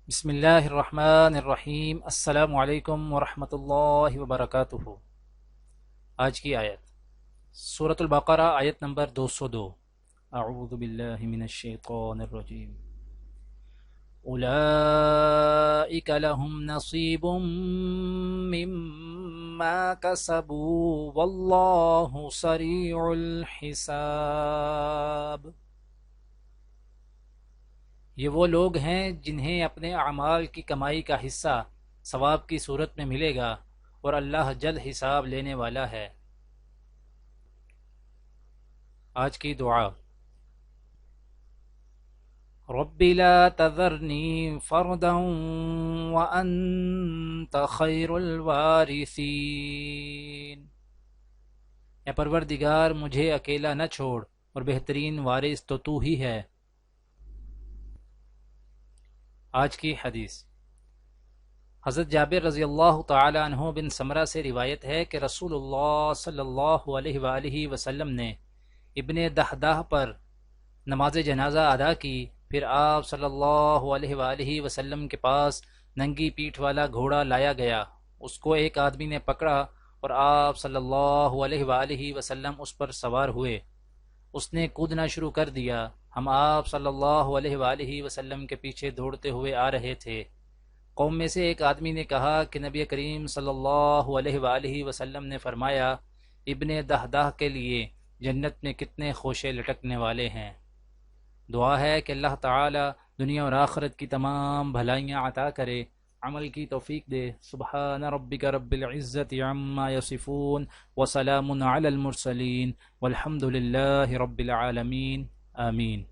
بسم اللہ الرحمن الرحیم۔ السلام علیکم ورحمۃ اللہ وبرکاتہ۔ آج کی آیت سورۃ البقرہ، آیت نمبر 202۔ اعوذ باللہ من الشیطان الرجیم۔ اولئک لهم نصیب مما کسبوا واللہ سریع الحساب۔ یہ وہ لوگ ہیں جنہیں اپنے اعمال کی کمائی کا حصہ ثواب کی صورت میں ملے گا، اور اللہ جلد حساب لینے والا ہے۔ آج کی دعا: رب لا تذرنی فردا وانت خیر الوارثین۔ اے پروردگار، مجھے اکیلا نہ چھوڑ، اور بہترین وارث تو ہی ہے۔ آج کی حدیث: حضرت جابر رضی اللہ تعالی عنہ بن سمرہ سے روایت ہے کہ رسول اللہ صلی اللہ علیہ وآلہ وسلم نے ابن دحداح پر نماز جنازہ ادا کی۔ پھر آپ صلی اللہ علیہ وآلہ وسلم کے پاس ننگی پیٹھ والا گھوڑا لایا گیا۔ اس کو ایک آدمی نے پکڑا اور آپ صلی اللہ علیہ وآلہ وسلم اس پر سوار ہوئے۔ اس نے کودنا شروع کر دیا۔ ہم آپ صلی اللہ علیہ وآلہ وسلم کے پیچھے دوڑتے ہوئے آ رہے تھے۔ قوم میں سے ایک آدمی نے کہا کہ نبی کریم صلی اللہ علیہ وآلہ وسلم نے فرمایا، ابن دحداح کے لیے جنت میں کتنے خوشے لٹکنے والے ہیں۔ دعا ہے کہ اللہ تعالی دنیا اور آخرت کی تمام بھلائیاں عطا کرے، عمل کی توفیق دے۔ سبحان ربک رب العزت عما یصفون وسلام علی المرسلین والحمد للہ رب العالمین، آمین۔